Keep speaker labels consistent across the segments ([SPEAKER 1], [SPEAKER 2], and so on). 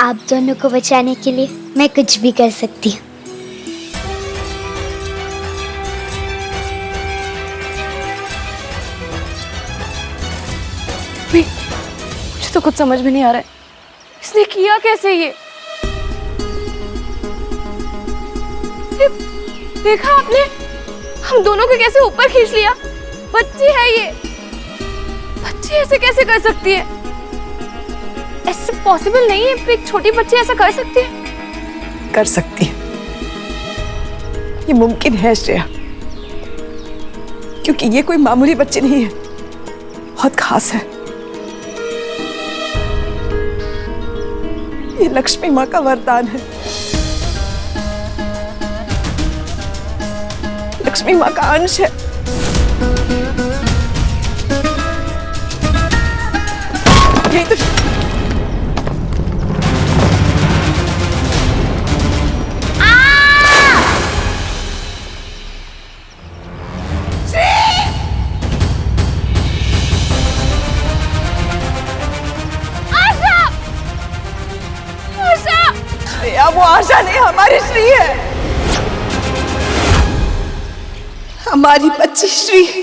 [SPEAKER 1] आप दोनों को बचाने के लिए मैं कुछ भी कर सकती हूँ।
[SPEAKER 2] मुझे तो कुछ समझ में नहीं आ रहा है, इसने किया कैसे ये? देखा आपने, हम दोनों को कैसे ऊपर खींच लिया। बच्ची है ये, बच्ची ऐसे कैसे कर सकती है? ऐसे पॉसिबल नहीं है, एक छोटी बच्ची ऐसा कर सकती है?
[SPEAKER 3] कर सकती है, ये मुमकिन है श्रेया, क्योंकि ये कोई मामूली बच्ची नहीं है, बहुत खास है। ये लक्ष्मी माँ का वरदान है, लक्ष्मी माँ का अंश है। यही तो श्रेया, वो आशा नहीं, हमारी श्री है, हमारी बच्ची श्री है।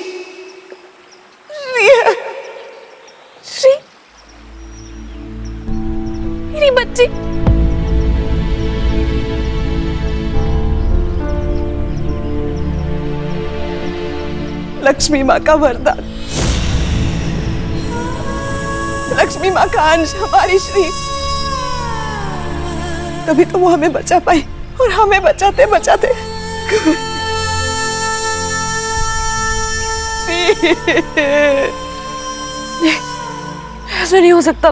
[SPEAKER 2] श्री, मेरी बच्ची।
[SPEAKER 3] लक्ष्मी माँ का वरदान, लक्ष्मी माँ का अंश हमारी श्री, तभी तो वो हमें बचा पाई, और हमें बचाते बचाते
[SPEAKER 2] ऐसा नहीं हो सकता।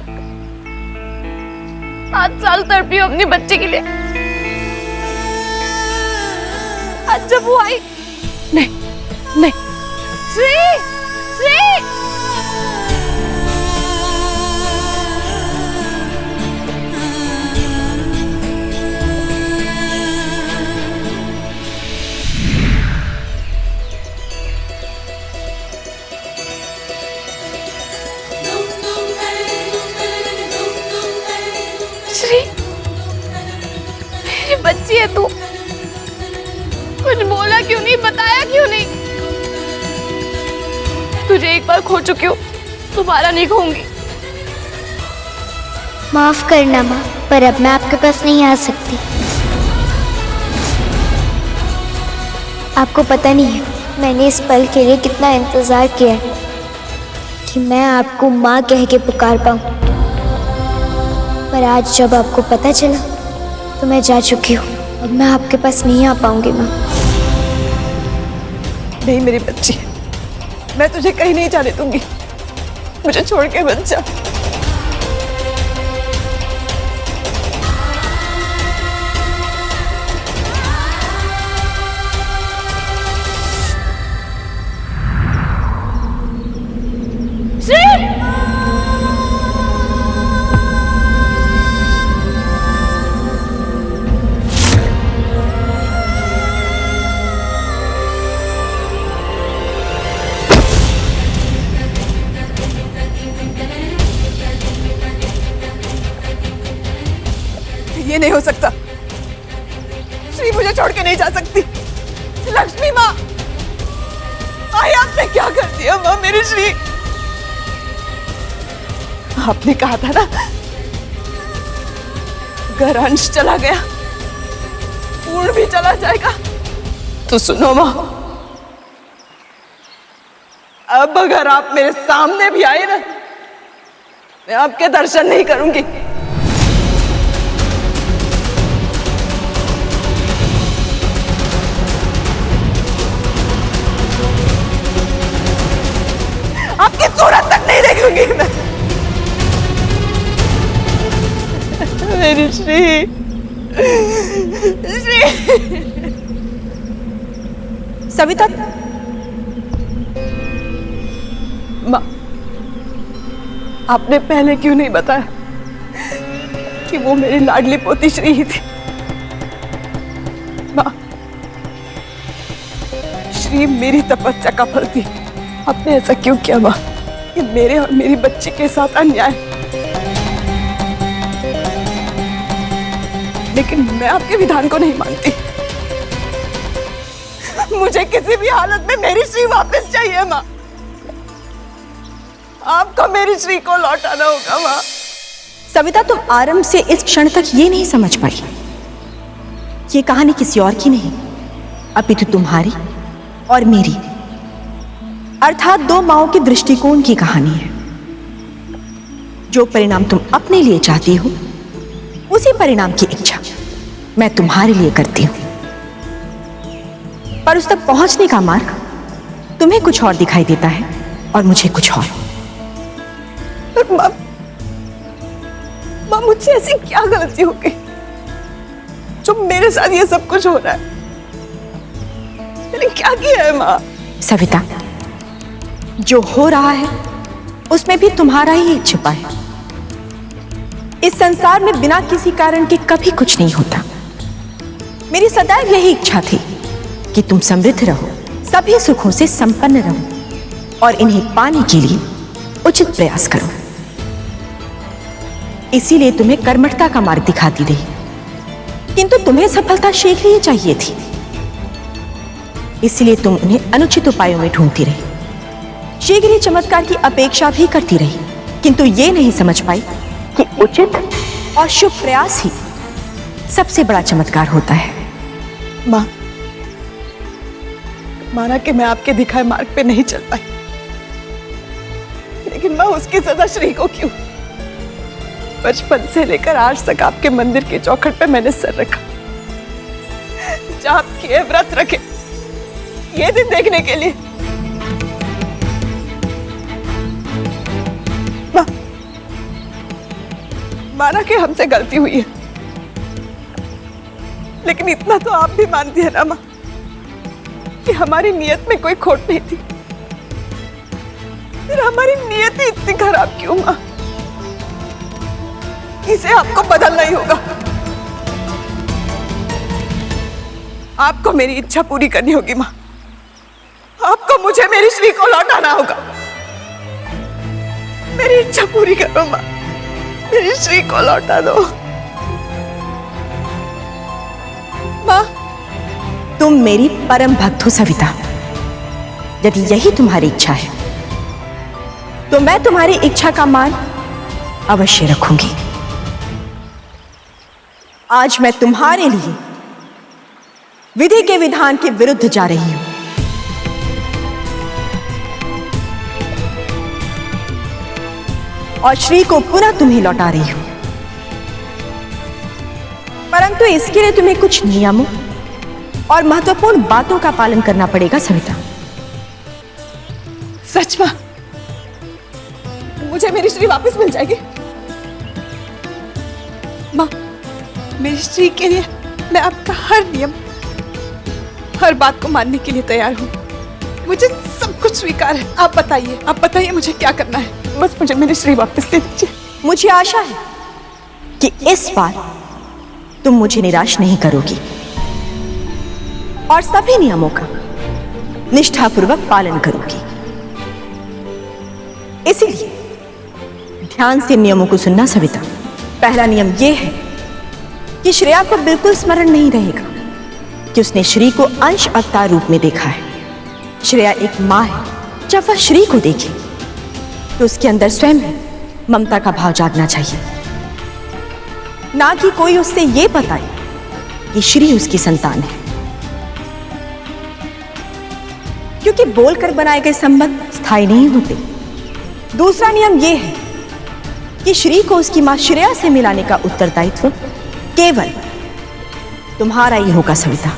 [SPEAKER 2] 5 साल तड़पी हूं अपनी बच्ची के लिए, आज जब वो आई, नहीं नहीं, श्री, श्री, श्री, मेरी बच्ची है तू, कुछ बोला क्यों नहीं, बताया क्यों नहीं? तुझे एक बार खो चुकी हूँ, दोबारा नहीं खोऊंगी।
[SPEAKER 1] माफ करना माँ, पर अब मैं आपके पास नहीं आ सकती। आपको पता नहीं है मैंने इस पल के लिए कितना इंतजार किया है कि मैं आपको माँ कह के पुकार पाऊँ, पर आज जब आपको पता चला तो मैं जा चुकी हूँ। अब मैं आपके पास नहीं आ पाऊंगी माँ।
[SPEAKER 3] नहीं मेरी बच्ची, मैं तुझे कहीं नहीं जाने दूंगी, मुझे छोड़ के मत जा। ये नहीं हो सकता, श्री मुझे छोड़ के नहीं जा सकती। लक्ष्मी माँ, आए आपने क्या कर दिया माँ मेरी श्री? आपने कहा था ना, अगर अंश चला गया पूर्ण भी चला जाएगा। तो सुनो माँ, अब अगर आप मेरे सामने भी आए ना, मैं आपके दर्शन नहीं करूंगी। आपकी सूरत तक नहीं देखूंगी मैं। मेरी श्री, श्री।
[SPEAKER 4] सविता,
[SPEAKER 3] माँ, आपने पहले क्यों नहीं बताया कि वो मेरी लाडली पोती श्री ही थी? माँ, श्री मेरी तपस्या का फल थी। आपने ऐसा क्यों किया माँ? ये मेरे और मेरी बच्ची के साथ अन्याय। लेकिन मैं आपके विधान को नहीं मानती। मुझे किसी भी हालत में मेरी श्री वापस चाहिए माँ। आपको मेरी श्री को लौटाना होगा माँ।
[SPEAKER 4] सविता, तुम आरंभ से इस क्षण तक ये नहीं समझ पाई ये कहानी किसी और की नहीं, अपितु तुम्हारी और मेरी, अर्थात दो माओं के दृष्टिकोण की कहानी है। जो परिणाम तुम अपने लिए चाहती हो, उसी परिणाम की इच्छा मैं तुम्हारे लिए करती हूं। पर उस तक पहुंचने का मार्ग तुम्हें कुछ और दिखाई देता है और मुझे कुछ और।
[SPEAKER 3] माँ, मुझसे ऐसी क्या गलती हो गई जो मेरे साथ ये सब कुछ हो रहा है? मैंने क्या किया है माँ?
[SPEAKER 4] सविता, जो हो रहा है उसमें भी तुम्हारा ही छिपा है। इस संसार में बिना किसी कारण के कभी कुछ नहीं होता। मेरी सदैव यही इच्छा थी कि तुम समृद्ध रहो, सभी सुखों से संपन्न रहो और इन्हें पाने के लिए उचित प्रयास करो। इसीलिए तुम्हें कर्मठता का मार्ग दिखाती रही, किंतु तुम्हें सफलता शीघ्र ही चाहिए थी। इसलिए तुम उन्हें अनुचित उपायों में ढूंढती रही, शीघ्र ही चमत्कार की अपेक्षा भी करती रही, किंतु ये नहीं समझ पाई कि उचित और शुभ प्रयास ही सबसे बड़ा चमत्कार होता है।
[SPEAKER 3] माँ, माना कि मैं आपके दिखाए मार्ग पे नहीं चल पाई, लेकिन माँ उसकी सजा श्री को क्यों? बचपन से लेकर आज तक आपके मंदिर के चौखट पे मैंने सर रखा, जाप किए, व्रत रखे, ये दिन देखने के लिए। माँ, माना कि हमसे गलती हुई है, लेकिन इतना तो आप भी मानती है ना माँ कि हमारी नियत में कोई खोट नहीं थी। फिर हमारी नियत ही इतनी खराब क्यों माँ? इसे आपको बदलना ही होगा। आपको मेरी इच्छा पूरी करनी होगी माँ। आपको मुझे मेरी श्री को लौटाना होगा। मेरी इच्छा पूरी करो माँ, मेरी श्री को लौटा दो माँ।
[SPEAKER 4] तुम मेरी परम भक्त हो सविता। यदि यही तुम्हारी इच्छा है तो मैं तुम्हारी इच्छा का मान अवश्य रखूंगी। आज मैं तुम्हारे लिए विधि के विधान के विरुद्ध जा रही हूं। और श्री को पुनः तुम्हें लौटा रही हूं, परंतु इसके लिए तुम्हें कुछ नियमों और महत्वपूर्ण बातों का पालन करना पड़ेगा सविता।
[SPEAKER 3] सच माँ, मुझे मेरी श्री वापस मिल जाएगी माँ। मेरी श्री के लिए मैं आपका हर नियम, हर बात को मानने के लिए तैयार हूँ। मुझे सब कुछ स्वीकार है। आप बताइए मुझे क्या करना है। बस मुझे मेरी श्री वापस दे दीजिए।
[SPEAKER 4] मुझे आशा है कि इस बार तुम मुझे निराश नहीं करोगी और सभी नियमों का निष्ठापूर्वक पालन करोगी। इसीलिए ध्यान से नियमों को सुनना सविता। पहला नियम यह है कि श्रेया को बिल्कुल स्मरण नहीं रहेगा कि उसने श्री को अंश अवतार रूप में देखा है। श्रेया एक मां है, जब वह श्री को देखे तो उसके अंदर स्वयं ही ममता का भाव जागना चाहिए, ना कि कोई उससे यह बताए कि श्री उसकी संतान है। क्योंकि बोलकर बनाए गए संबंध स्थायी नहीं होते। दूसरा नियम यह है कि श्री को उसकी मां श्रेया से मिलाने का उत्तरदायित्व केवल तुम्हारा ही होगा सविता।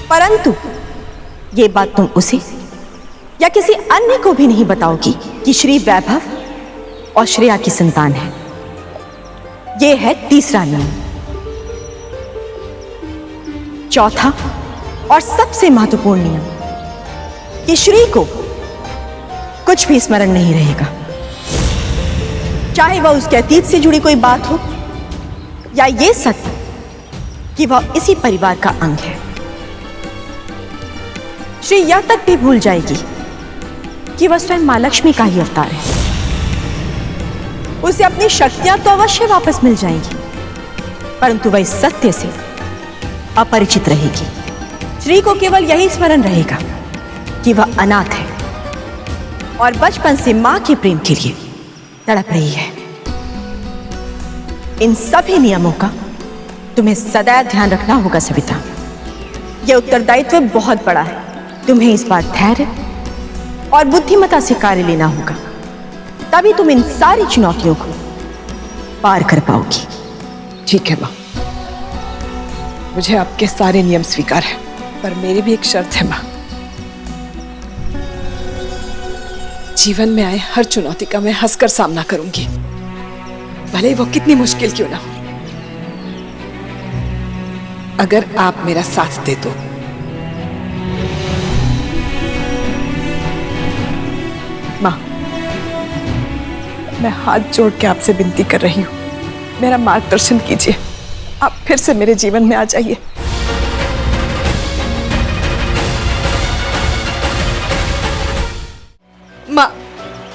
[SPEAKER 4] परंतु यह बात तुम उसे या किसी अन्य को भी नहीं बताओगी कि श्री वैभव और श्रेया की संतान है। यह है तीसरा नियम। चौथा और सबसे महत्वपूर्ण नियम कि श्री को कुछ भी स्मरण नहीं रहेगा, चाहे वह उसके अतीत से जुड़ी कोई बात हो या यह सत्य कि वह इसी परिवार का अंग है। श्री यह तक भी भूल जाएगी कि वह स्वयं मां लक्ष्मी का ही अवतार है। उसे अपनी शक्तियां तो अवश्य वापस मिल जाएंगी, परंतु वह इस सत्य से अपरिचित रहेगी। श्री को केवल यही स्मरण रहेगा कि वह अनाथ है और बचपन से मां के प्रेम के लिए तड़प रही है। इन सभी नियमों का तुम्हें सदैव ध्यान रखना होगा सविता। यह उत्तरदायित्व बहुत बड़ा है। तुम्हें इस बार धैर्य और बुद्धिमता से कार्य लेना होगा, तभी तुम इन सारी चुनौतियों को पार कर पाओगी।
[SPEAKER 3] ठीक है माँ, मुझे आपके सारे नियम स्वीकार है, पर मेरी भी एक शर्त है माँ। जीवन में आए हर चुनौती का मैं हंसकर सामना करूंगी, भले ही वो कितनी मुश्किल क्यों ना हो। अगर आप मेरा साथ दे दो। माँ, मैं हाथ जोड़ के आपसे विनती कर रही हूँ, मेरा मार्गदर्शन कीजिए। आप फिर से मेरे जीवन में आ जाइए। माँ,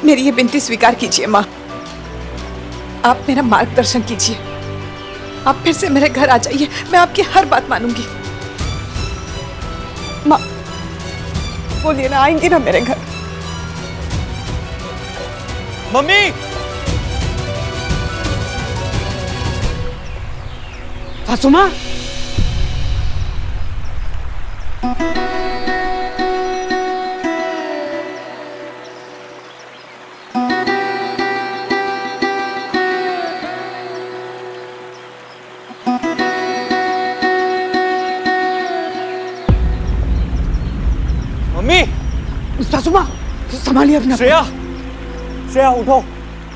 [SPEAKER 3] मेरी ये विनती स्वीकार कीजिए। माँ, आप मेरा मार्गदर्शन कीजिए। आप फिर से मेरे घर आ जाइए, मैं आपकी हर बात मानूंगी। माँ, बोलिए ना, आएंगी ना मेरे घर?
[SPEAKER 5] मम्मी, सासू माँ, मम्मी,
[SPEAKER 3] सासू माँ, संभालिए अपना।
[SPEAKER 5] श्रेया, श्रेया उठो।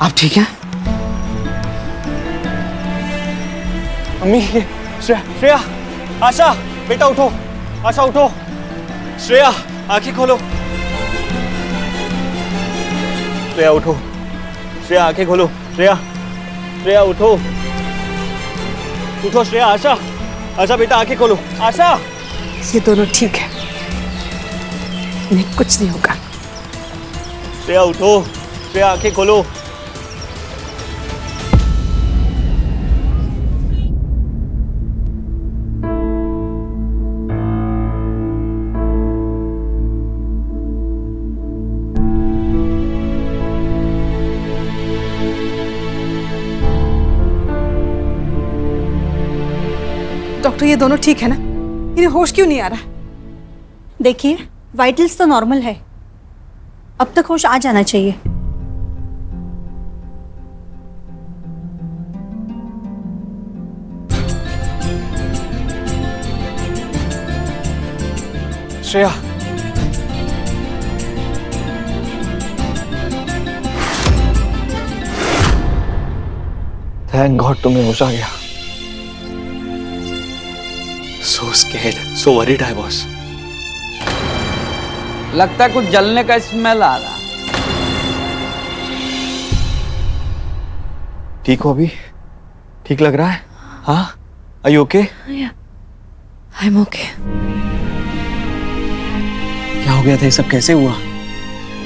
[SPEAKER 3] आप ठीक हैं?
[SPEAKER 5] मम्मी, श्रेया, श्रेया, आशा, बेटा उठो, आशा उठो। श्रेया, आंखें खोलो। श्रेया उठो, श्रेया आंखें खोलो। श्रेया, श्रेया उठो, उठो श्रेया। आशा, आशा बेटा आंखें खोलो। आशा,
[SPEAKER 3] ये दोनों ठीक है, इन्हें कुछ नहीं होगा।
[SPEAKER 5] श्रेया उठो, श्रेया आंखें खोलो।
[SPEAKER 3] डॉक्टर, ये दोनों ठीक है ना? इन्हें होश क्यों नहीं आ रहा?
[SPEAKER 6] देखिए, वाइटल्स तो नॉर्मल है, अब तक होश आ जाना चाहिए।
[SPEAKER 5] श्रेया, थैंक गॉड तुम्हें होश आ गया। So scared, so worried I was.
[SPEAKER 7] लगता है कुछ जलने का स्मेल आ रहा।
[SPEAKER 5] ठीक हो अभी? ठीक लग रहा है? हाँ? Are you okay?
[SPEAKER 2] I'm okay.
[SPEAKER 5] क्या हो गया था? ये सब कैसे हुआ?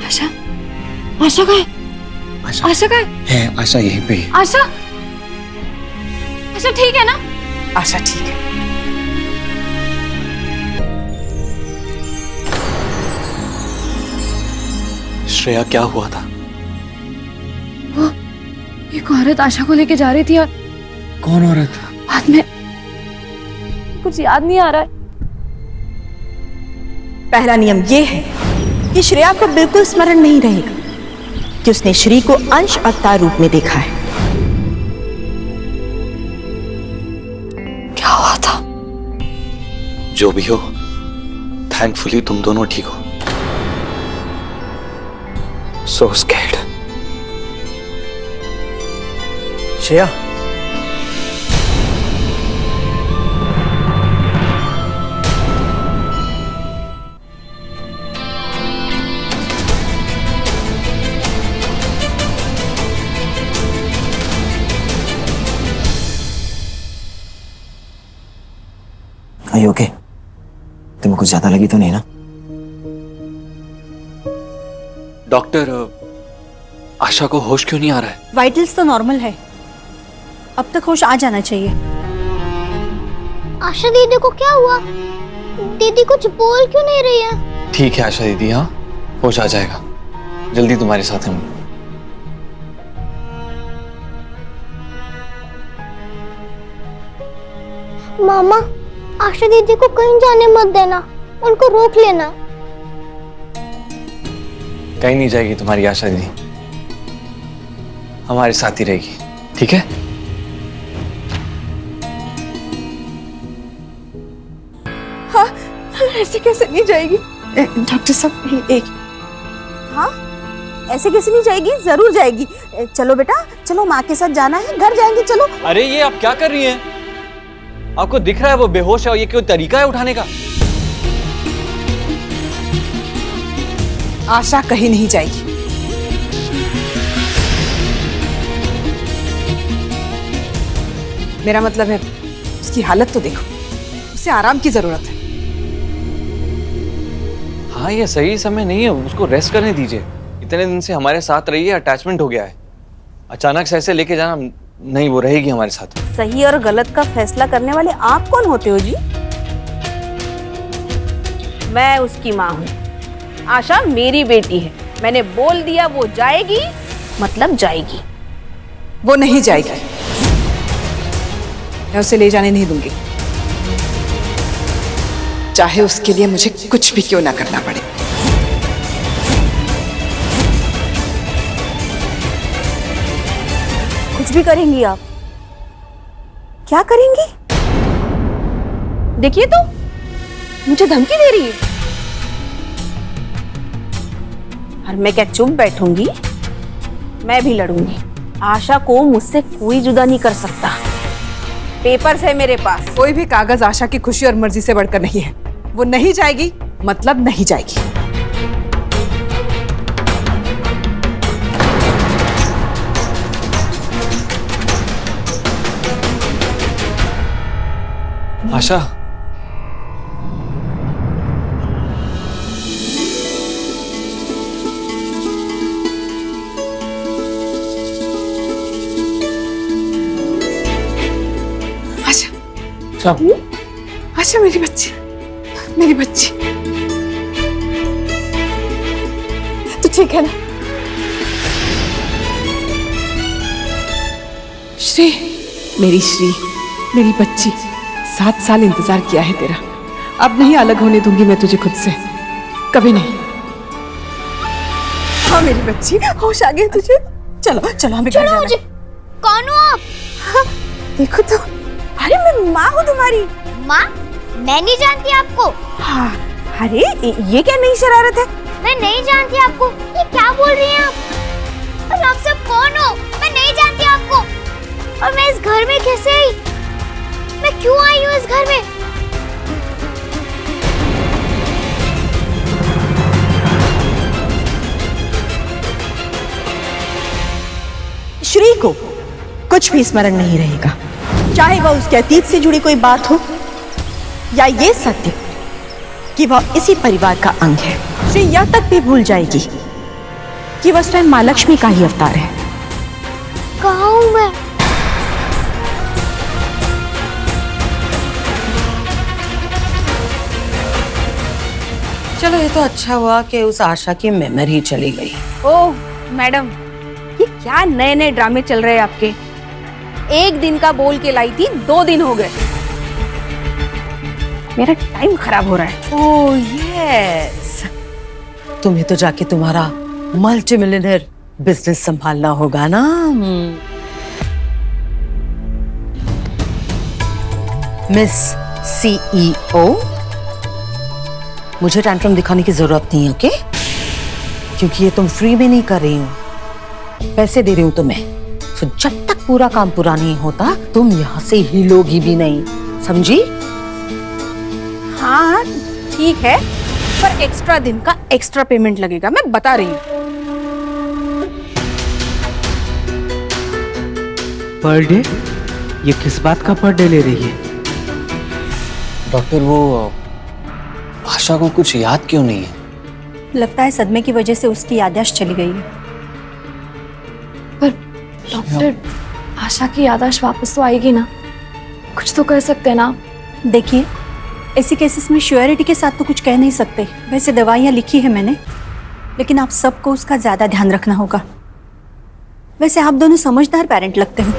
[SPEAKER 2] आशा, आशा का है?
[SPEAKER 5] आशा,
[SPEAKER 2] आशा का है?
[SPEAKER 5] आशा यहीं पे।
[SPEAKER 2] आशा, आशा ठीक है ना?
[SPEAKER 3] आशा ठीक है।
[SPEAKER 5] श्रेया, क्या हुआ था?
[SPEAKER 2] वो एक औरत आशा को लेके जा रही थी और
[SPEAKER 5] कौन औरत?
[SPEAKER 2] बाद में कुछ याद नहीं आ रहा है।
[SPEAKER 4] पहला नियम यह है कि श्रेया को बिल्कुल स्मरण नहीं रहेगा कि उसने श्री को अंश अवतार रूप में देखा है।
[SPEAKER 2] क्या हुआ था?
[SPEAKER 5] जो भी हो, थैंकफुली तुम दोनों ठीक हो। So scared. Shreya,
[SPEAKER 8] Are you okay? तुम्हें कुछ ज्यादा लगी तो नहीं ना?
[SPEAKER 5] डॉक्टर, आशा को होश क्यों नहीं आ रहा है?
[SPEAKER 6] वाइटल्स तो नॉर्मल है, अब तक होश आ जाना चाहिए।
[SPEAKER 1] आशा दीदी को क्या हुआ? दीदी कुछ बोल क्यों नहीं रही है?
[SPEAKER 5] ठीक है आशा दीदी, हाँ होश आ जाएगा, जल्दी तुम्हारे साथ हम।
[SPEAKER 1] मामा, आशा दीदी को कहीं जाने मत देना, उनको रोक लेना।
[SPEAKER 5] कहीं नहीं जाएगी तुम्हारी आशा दीदी, हमारे साथ ही रहेगी, ठीक है?
[SPEAKER 3] हाँ, ऐसे कैसे नहीं जाएगी? डॉक्टर साहब एक
[SPEAKER 6] हाँ, ऐसे कैसे नहीं जाएगी? जरूर जाएगी। चलो बेटा, चलो माँ के साथ जाना है, घर जाएंगे, चलो।
[SPEAKER 5] अरे ये आप क्या कर रही हैं? आपको दिख रहा है वो बेहोश है और ये कोई तरीका है उठाने का?
[SPEAKER 3] आशा कहीं नहीं जाएगी। मेरा मतलब है उसकी हालत तो देखो, उसे आराम की जरूरत है।
[SPEAKER 5] हाँ ये सही समय नहीं है, उसको रेस्ट करने दीजिए। इतने दिन से हमारे साथ रही है, अटैचमेंट हो गया है, अचानक से ऐसे लेके जाना नहीं, वो रहेगी हमारे साथ।
[SPEAKER 6] सही और गलत का फैसला करने वाले आप कौन होते हो जी? मैं उसकी माँ हूँ, आशा मेरी बेटी है। मैंने बोल दिया वो जाएगी, मतलब जाएगी।
[SPEAKER 3] वो नहीं जाएगी, मैं उसे ले जाने नहीं दूंगी, चाहे उसके लिए मुझे कुछ भी क्यों ना करना पड़े।
[SPEAKER 6] कुछ भी करेंगी आप? क्या करेंगी? देखिए तो, मुझे धमकी दे रही है। और मैं क्या चुप बैठूंगी? मैं भी लड़ूंगी। आशा को मुझसे कोई जुदा नहीं कर सकता। पेपर्स है मेरे पास।
[SPEAKER 3] कोई भी कागज आशा की खुशी और मर्जी से बढ़कर नहीं है। वो नहीं जाएगी, मतलब नहीं जाएगी।
[SPEAKER 5] आशा,
[SPEAKER 3] आशा, आशा मेरी बच्ची, मेरी बच्ची, तो ठीक है ना? श्री, मेरी श्री, मेरी बच्ची, 7 साल इंतजार किया है तेरा। अब नहीं अलग होने दूंगी मैं तुझे खुद से, कभी नहीं। हाँ मेरी बच्ची, होश आ गया तुझे? चलो चलो हमें घर जाना है।
[SPEAKER 1] कौन हो आप?
[SPEAKER 6] हाँ, देखो तो, अरे मैं माँ हूँ तुम्हारी।
[SPEAKER 1] माँ? मैं नहीं जानती आपको।
[SPEAKER 6] हाँ, अरे ये क्या नई शरारत है?
[SPEAKER 1] मैं नहीं जानती आपको, ये क्या बोल रही हैं आप? और आप सब कौन हो? मैं नहीं जानती आपको। और मैं इस घर में कैसे आई? मैं क्यों आई हूँ इस घर में?
[SPEAKER 4] श्री को कुछ भी स्मरण नहीं रहेगा, चाहे वह उसके अतीत से जुड़ी कोई बात हो या ये सत्य कि वह इसी परिवार का अंग है। श्री यह तक भी भूल जाएगी कि वह स्वयं माँ लक्ष्मी का ही अवतार है।
[SPEAKER 1] कहाँ हूँ मैं?
[SPEAKER 9] चलो ये तो अच्छा हुआ कि उस आशा की मेमोरी चली गई।
[SPEAKER 6] ओह मैडम, ये क्या नए नए ड्रामे चल रहे हैं आपके? एक दिन का बोल के लाई थी, 2 दिन हो गए। मेरा टाइम खराब हो रहा है।
[SPEAKER 9] ओह यस, तुम्हें तो जाके तुम्हारा मल्टी मिलियनेयर बिजनेस संभालना होगा ना। मिस CEO, मुझे टैंट्रम दिखाने की जरूरत नहीं है, ओके? क्योंकि ये तुम फ्री में नहीं कर रही हो, पैसे दे रही हूं तुम्हें। तो जब तक पूरा काम पूरा नहीं होता तुम यहाँ से हिलोगी भी नहीं, समझी?
[SPEAKER 6] हाँ ठीक है, पर एक्स्ट्रा दिन का एक्स्ट्रा पेमेंट लगेगा, मैं बता रही हूँ।
[SPEAKER 10] Per day? ये किस बात का पर डे ले रही है?
[SPEAKER 5] डॉक्टर वो आशा को कुछ याद क्यों नहीं है?
[SPEAKER 6] लगता है सदमे की वजह से उसकी याददाश्त चली गई है।
[SPEAKER 2] पर डॉक्टर, आशा की याददाश्त वापस तो आएगी ना? कुछ तो कर सकते हैं ना?
[SPEAKER 11] देखिए, ऐसी केसेस में श्योरिटी के साथ तो कुछ कह नहीं सकते। वैसे दवाइयाँ लिखी है मैंने, लेकिन आप सबको उसका ज़्यादा ध्यान रखना होगा। वैसे आप दोनों समझदार पेरेंट लगते हो।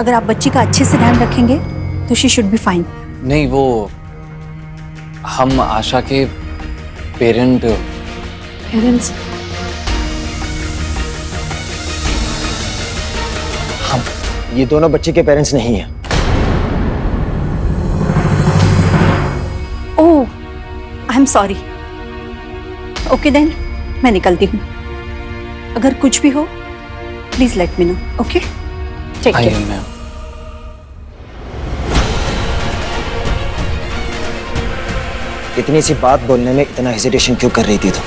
[SPEAKER 11] अगर आप बच्ची का अच्छे से ध्यान रखेंगे तो शी शुड बी फाइन।
[SPEAKER 5] नहीं, वो हम आशा के पेरेंट्स
[SPEAKER 8] हम ये दोनों बच्चे के पेरेंट्स नहीं हैं।
[SPEAKER 11] Oh, I am sorry. Okay then, मैं निकलती हूँ। अगर कुछ भी हो please let me know. Okay, take care.
[SPEAKER 5] Ma'am.
[SPEAKER 8] इतनी सी बात बोलने में इतना हेजिटेशन क्यों कर रही थी तुम?